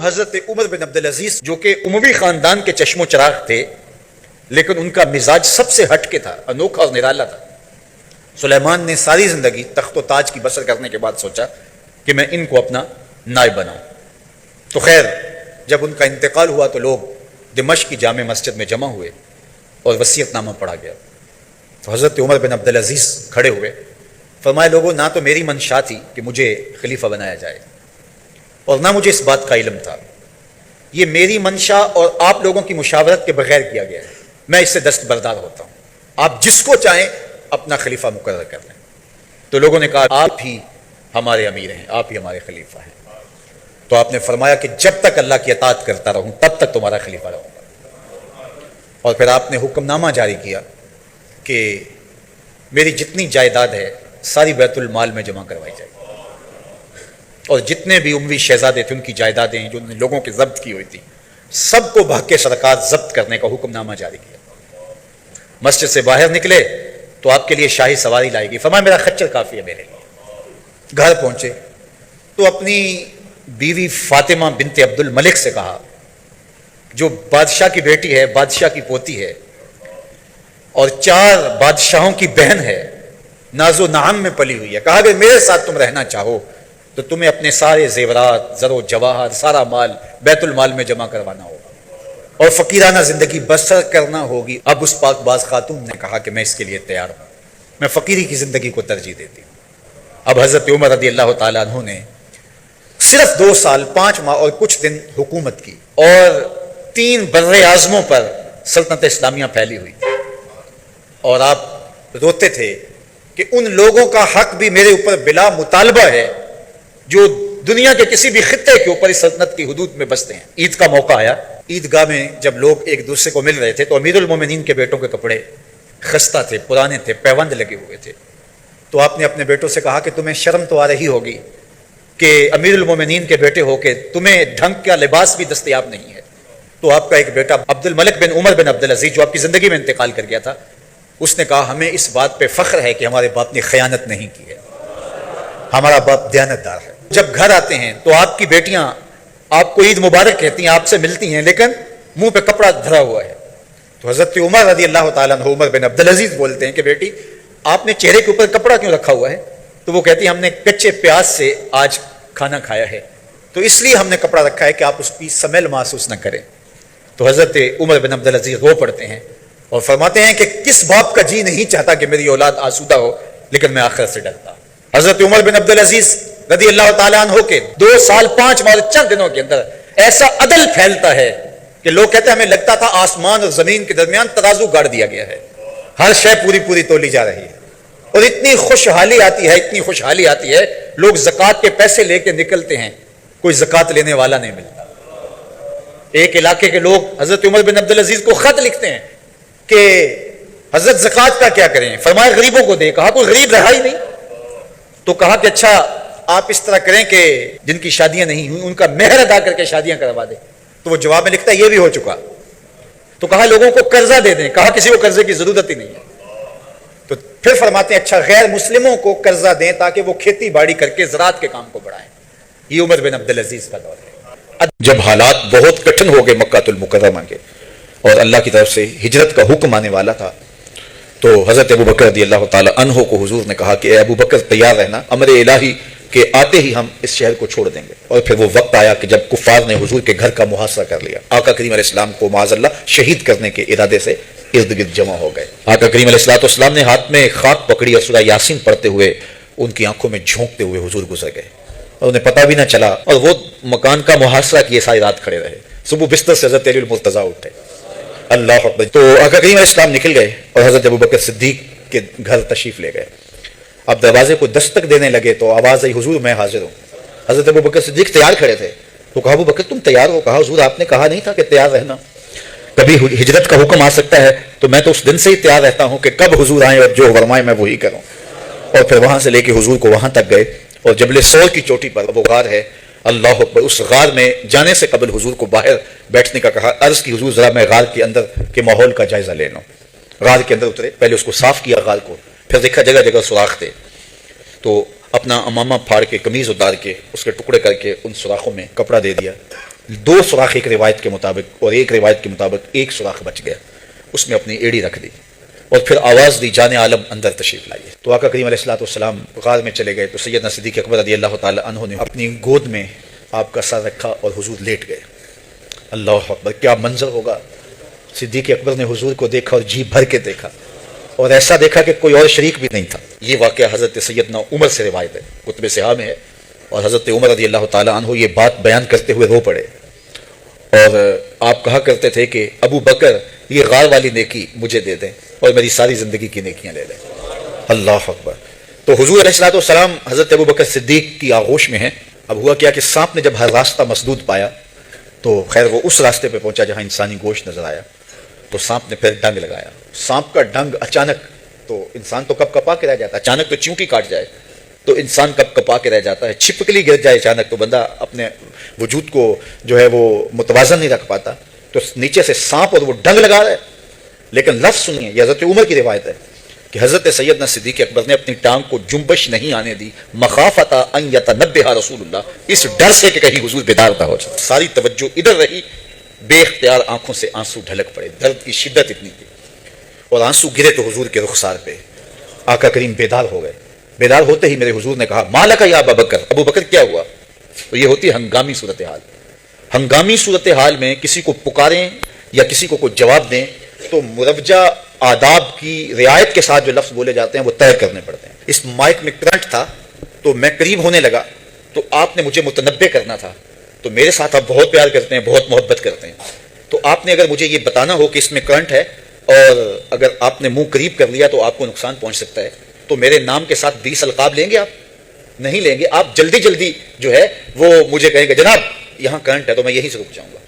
حضرت عمر بن عبدالعزیز جو کہ اموی خاندان کے چشم و چراغ تھے، لیکن ان کا مزاج سب سے ہٹ کے تھا، انوکھا اور نرالا تھا۔ سلیمان نے ساری زندگی تخت و تاج کی بسر کرنے کے بعد سوچا کہ میں ان کو اپنا نائب بناؤں۔ تو خیر جب ان کا انتقال ہوا تو لوگ دمشق کی جامع مسجد میں جمع ہوئے اور وصیت نامہ پڑھا گیا۔ تو حضرت عمر بن عبدالعزیز کھڑے ہوئے، فرمائے لوگوں نہ تو میری منشا تھی کہ مجھے خلیفہ بنایا جائے اور نہ مجھے اس بات کا علم تھا، یہ میری منشا اور آپ لوگوں کی مشاورت کے بغیر کیا گیا ہے، میں اس سے دستبردار ہوتا ہوں، آپ جس کو چاہیں اپنا خلیفہ مقرر کر لیں۔ تو لوگوں نے کہا آپ ہی ہمارے امیر ہیں، آپ ہی ہمارے خلیفہ ہیں۔ تو آپ نے فرمایا کہ جب تک اللہ کی اطاعت کرتا رہوں تب تک تمہارا خلیفہ رہوں گا۔ اور پھر آپ نے حکم نامہ جاری کیا کہ میری جتنی جائیداد ہے ساری بیت المال میں جمع کروائی جائے، اور جتنے بھی اموی شہزادے تھے ان کی جائیدادیں جو ان لوگوں کے ضبط کی ہوئی تھی سب کو بحق سرکار ضبط کرنے کا حکم نامہ جاری کیا۔ مسجد سے باہر نکلے تو آپ کے لیے شاہی سواری لائے گی، فرمایا میرا خچر کافی ہے میرے لیے۔ گھر پہنچے تو اپنی بیوی فاطمہ بنت عبد الملک سے کہا جو بادشاہ کی بیٹی ہے، بادشاہ کی پوتی ہے اور 4 بادشاہوں کی بہن ہے، ناز و نعم میں پلی ہوئی ہے، کہا کہ میرے ساتھ تم رہنا چاہو تو تمہیں اپنے سارے زیورات، زر و جواہر، سارا مال بیت المال میں جمع کروانا ہوگا اور فقیرانہ زندگی بسر کرنا ہوگی۔ اب اس پاک باز خاتون نے کہا کہ میں اس کے لیے تیار ہوں، میں فقیری کی زندگی کو ترجیح دیتی ہوں۔ اب حضرت عمر رضی اللہ تعالیٰ عنہ نے صرف 2 سال 5 ماہ اور کچھ دن حکومت کی اور 3 بر اعظموں پر سلطنت اسلامیہ پھیلی ہوئی تھی، اور آپ روتے تھے کہ ان لوگوں کا حق بھی میرے اوپر بلا مطالبہ ہے جو دنیا کے کسی بھی خطے کے اوپر اس سلطنت کی حدود میں بستے ہیں۔ عید کا موقع آیا، عیدگاہ میں جب لوگ ایک دوسرے کو مل رہے تھے تو امیر المومنین کے بیٹوں کے کپڑے خستہ تھے، پرانے تھے، پیوند لگے ہوئے تھے۔ تو آپ نے اپنے بیٹوں سے کہا کہ تمہیں شرم تو آ رہی ہوگی کہ امیر المومنین کے بیٹے ہو کے تمہیں ڈھنگ کا لباس بھی دستیاب نہیں ہے۔ تو آپ کا ایک بیٹا عبد الملک بن عمر بن عبدالعزیز جو آپ کی زندگی میں انتقال کر گیا تھا، اس نے کہا ہمیں اس بات پہ فخر ہے کہ ہمارے باپ نے خیانت نہیں کی ہے، ہمارا باپ دیانتدار ہے۔ جب گھر آتے ہیں تو آپ کی بیٹیاں آپ کو عید مبارک کہتی ہیں، آپ سے ملتی ہیں، لیکن منہ پہ کپڑا دھرا ہوا ہے۔ تو حضرت عمر رضی اللہ تعالیٰ عنہ عمر بن عبدالعزیز بولتے ہیں کہ بیٹی آپ نے چہرے کے اوپر کپڑا کیوں رکھا ہوا ہے؟ تو وہ کہتی ہیں ہم نے کچے پیاز سے آج کھانا کھایا ہے تو اس لیے ہم نے کپڑا رکھا ہے کہ آپ اس کی سمیل محسوس نہ کریں۔ تو حضرت عمر بن عبدالعزیز رو پڑتے ہیں اور فرماتے ہیں کہ کس باپ کا جی نہیں چاہتا کہ میری اولاد آسودہ ہو، لیکن میں آخرت سے ڈرتا۔ حضرت عمر بن عبدالعزیز رضی اللہ تعالیٰ عنہ کے 2 سال 5 ماہ اور چند دنوں کے اندر ایسا عدل پھیلتا ہے کہ لوگ کہتے ہیں ہمیں لگتا تھا آسمان اور زمین کے درمیان ترازو گاڑ دیا گیا ہے، ہر شے پوری تولی جا رہی ہے، اور اتنی خوشحالی آتی ہے، اتنی خوشحالی آتی ہے، لوگ زکوٰۃ کے پیسے لے کے نکلتے ہیں، کوئی زکوٰۃ لینے والا نہیں ملتا۔ ایک علاقے کے لوگ حضرت عمر بن عبدالعزیز کو خط لکھتے ہیں کہ حضرت زکوٰۃ کا کیا کریں؟ فرمایا غریبوں کو دے۔ کہا کوئی غریب رہا ہی نہیں، تو کہا کہ اچھا آپ اس طرح کریں کہ جن کی شادیاں نہیں ہوئی ان کا مہر ادا کر کے شادیاں کروا دیں۔ تو وہ جواب میں لکھتا ہے یہ بھی ہو چکا۔ تو کہا لوگوں کو قرضہ دے دیں۔ کہا کسی کو قرضے کی ضرورت ہی نہیں ہے۔ تو پھر فرماتے ہیں اچھا غیر مسلموں کو قرضہ دیں تاکہ وہ کھیتی باڑی کر کے زراعت کے کام کو بڑھائیں۔ یہ عمر بن عبدالعزیز کا دور ہے۔ جب حالات بہت کٹھن ہو گئے مکہ المکرمہ کے اور اللہ کی طرف سے ہجرت کا حکم آنے والا تھا، تو حضرت ابو بکر رضی اللہ تعالی عنہ کو حضور نے کہا کہ اے ابو بکر تیار رہنا، امر الہی کہ آتے ہی ہم اس شہر کو چھوڑ دیں گے۔ اور پھر وہ وقت آیا کہ جب کفار نے حضور کے گھر کا محاصرہ کر لیا، آقا کریم علیہ السلام کو معاذ اللہ شہید کرنے کے ارادے سے ارد گرد جمع ہو گئے۔ آقا کریم علیہ السلام نے ہاتھ میں خاک پکڑی اور سورہ یاسین پڑھتے ہوئے ان کی آنکھوں میں جھونکتے ہوئے حضور گزر گئے اور انہیں پتہ بھی نہ چلا، اور وہ مکان کا محاصرہ کیے ساری رات کھڑے رہے۔ صبح بستر سے حضرت علی المرتضیٰ اٹھے، اللہ اکبر۔ تو آقا کریم علیہ السلام نکل گئے اور حضرت ابو بکر صدیق کے گھر تشریف لے گئے۔ اب دروازے کو دستک دینے لگے تو آواز آئی حضور میں حاضر ہوں۔ حضرت ابو بکر صدیق تیار کھڑے تھے، تو کہا ابو بکر تم تیار ہو؟ کہا حضور آپ نے کہا نہیں تھا کہ تیار رہنا، کبھی ہجرت کا حکم آ سکتا ہے تو میں تو اس دن سے ہی تیار رہتا ہوں کہ کب حضور آئیں اور جو فرمائیں میں وہی کروں۔ اور پھر وہاں سے لے کے حضور کو وہاں تک گئے اور جبل سور کی چوٹی پر وہ غار ہے، اللہ اکبر، اس غار میں جانے سے قبل حضور کو باہر بیٹھنے کا کہا، عرض کی حضور ذرا میں غار کے اندر کے ماحول کا جائزہ لے لوں۔ غار کے اندر اترے، پہلے اس کو صاف کیا غار کو، پھر دیکھا جگہ جگہ سوراخ تھے، تو اپنا امامہ پھاڑ کے قمیض اتار کے اس کے ٹکڑے کر کے ان سوراخوں میں کپڑا دے دیا دو سوراخ ایک روایت کے مطابق، اور ایک روایت کے مطابق ایک سوراخ بچ گیا، اس میں اپنی ایڑی رکھ دی اور پھر آواز دی جان عالم اندر تشریف لائیے۔ تو آقا کریم علیہ الصلوۃ والسلام غار میں چلے گئے تو سیدنا صدیق اکبر رضی اللہ تعالی عنہ نے اپنی گود میں آپ کا سر رکھا اور حضور لیٹ گئے۔ اللہ اکبر، کیا منظر ہوگا! صدیق اکبر نے حضور کو دیکھا اور جی بھر کے دیکھا، اور ایسا دیکھا کہ کوئی اور شریک بھی نہیں تھا۔ یہ واقعہ حضرت سیدنا عمر سے روایت ہے، کتب صحاح میں ہے، اور حضرت عمر رضی اللہ تعالی عنہ یہ بات بیان کرتے ہوئے رو پڑے، اور آپ کہا کرتے تھے کہ ابو بکر یہ غار والی نیکی مجھے دے دیں اور میری ساری زندگی کی نیکیاں لے لیں۔ اللہ اکبر۔ تو حضور علیہ الصلوۃ والسلام حضرت ابو بکر صدیق کی آغوش میں ہیں۔ اب ہوا کیا کہ سانپ نے جب ہر راستہ مسدود پایا تو خیر وہ اس راستے پہ پہنچا جہاں انسانی گوشت نظر آیا، تو سانپ نے پھر ڈنگ لگایا۔ سانپ کا ڈنگ اچانک، تو انسان تو کب کپا کے رہ جاتا ہے، اچانک تو چونٹی کاٹ جائے تو انسان کب کپا کے رہ جاتا ہے، چھپکلی گر جائے اچانک تو بندہ اپنے وجود کو جو ہے وہ متوازن نہیں رکھ پاتا، تو نیچے سے سانپ اور وہ ڈنگ لگا رہا ہے۔ لیکن لفظ سنیے، یہ حضرت عمر کی روایت ہے کہ حضرت سیدنا صدیق اکبر نے اپنی ٹانگ کو جنبش نہیں آنے دی، مخافت ان یتنبہ رسول اللہ، اس ڈر سے کہ کہیں حضور بیدار نہ ہو جائے۔ ساری توجہ ادھر رہی، بے اختیار آنکھوں سے آنسو ڈھلک پڑے، درد کی شدت اتنی تھی، اور آنسو گرے تو حضور کے رخسار پہ۔ آقا کریم بیدار ہو گئے۔ بیدار ہوتے ہی میرے حضور نے کہا مالک یا ابا بکر، ابو بکر کیا ہوا؟ تو یہ ہوتی ہے ہنگامی صورتحال۔ ہنگامی صورتحال میں کسی کو پکاریں یا کسی کو کوئی جواب دیں تو مروجہ آداب کی رعایت کے ساتھ جو لفظ بولے جاتے ہیں وہ طے کرنے پڑتے ہیں۔ اس مائک میں کرنٹ تھا تو میں قریب ہونے لگا تو آپ نے مجھے متنبہ کرنا تھا، تو میرے ساتھ آپ بہت پیار کرتے ہیں، بہت محبت کرتے ہیں، تو آپ نے اگر مجھے یہ بتانا ہو کہ اس میں کرنٹ ہے اور اگر آپ نے منہ قریب کر لیا تو آپ کو نقصان پہنچ سکتا ہے، تو میرے نام کے ساتھ 20 القاب لیں گے؟ آپ نہیں لیں گے، آپ جلدی جلدی جو ہے وہ مجھے کہیں گے جناب یہاں کرنٹ ہے تو میں یہیں سے رک جاؤں گا۔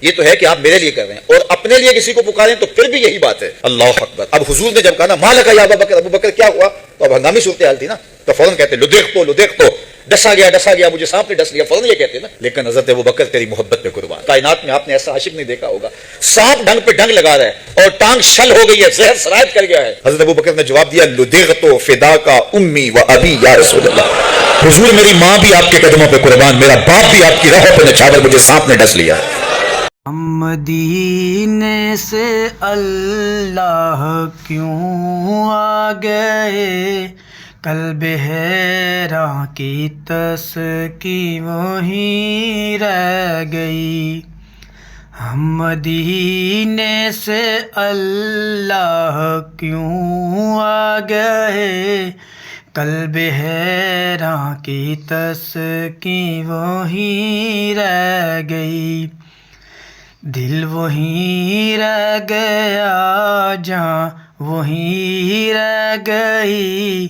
یہ تو ہے کہ آپ میرے لیے کر رہے ہیں، اور اپنے لیے کسی کو پکاریں تو پھر بھی یہی بات ہے۔ اللہ اکبر۔ اب حضور نے جب کہا نا مالک یا ابا بکر، ابو بکر کیا ہوا، تو اب ہنگامی صورتحال تھی نا، تو فوراً کہتے لدیخ تو ڈسا گیا مجھے سانپ نے ڈس لیا، فوراً یہ کہتے نا۔ لیکن حضرت ابو بکر تیری محبت پہ قربان، کائنات میں آپ نے ایسا عاشق نہیں دیکھا ہوگا، سانپ ڈنگ پہ ڈنگ لگا رہا ہے اور ٹانگ شل ہو گئی ہے، زہر سرایت کر گیا ہے۔ حضرت ابو بکر نے جواب دیا لدیغت فدا کا امی و ابی یا رسول اللہ، حضور میری ماں بھی آپ کے قدموں پہ قربان، میرا باپ بھی آپ کی راہوں پہ نچھاور، مجھے سانپ نے ڈس لیا۔ ہم مدینے سے اللہ کیوں آ گئے، قلب حیراں کی تسکی وہیں رہ گئی۔ ہم مدینے سے اللہ کیوں آ گئے، قلب حیراں کی تسکی وہیں رہ گئی۔ دل وہیں رہ گیا، جان وہیں رہ گئی،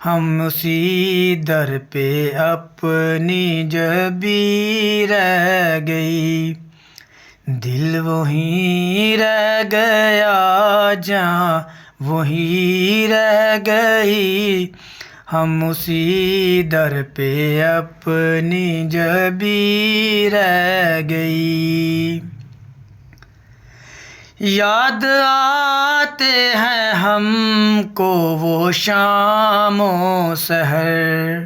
ہم اسی در پہ اپنی جبی رہ گئی۔ دل وہیں رہ گیا، جان وہیں رہ گئی، ہم اسی در پہ اپنی جبی رہ گئی۔ یاد آتے ہیں ہم کو وہ شام و سحر،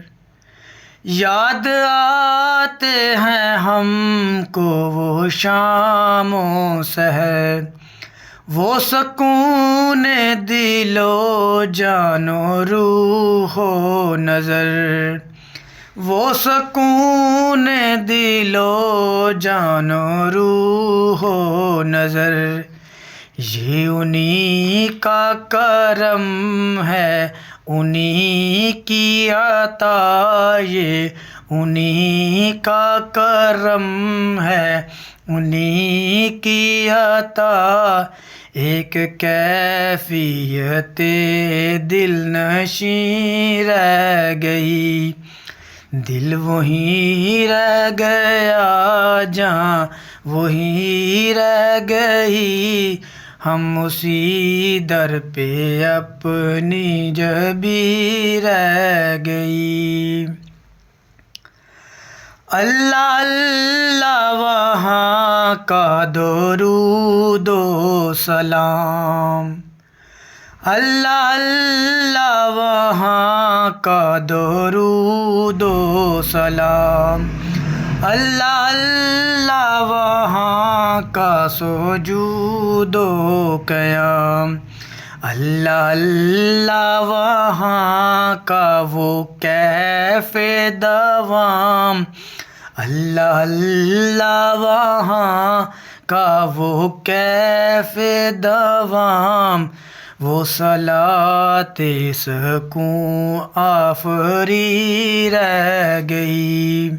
یاد آتے ہیں ہم کو وہ شام و سحر، وہ سکون دل و جان و روح و نظر، وہ سکون دل و جان و روح و نظر، یہ انہی کا کرم ہے، انہی کی عطا، یہ انہی کا کرم ہے، انہی کی عطا، ایک کیفیت دل نشیں رہ گئی۔ دل وہیں رہ گیا، جان وہیں رہ گئی، ہم اسی در پہ اپنی جبی رہ گئی۔ اللہ اللہ وہاں کا درود و سلام، اللہ اللہ وہاں کا درود و سلام، اللہ اللہ کا سجود و قیام، اللہ اللہ وہاں کا وہ کیف دوام، اللہ اللہ وہاں کا وہ کیف دوام، وہ صلاۃ سکون آفری رہ گئی۔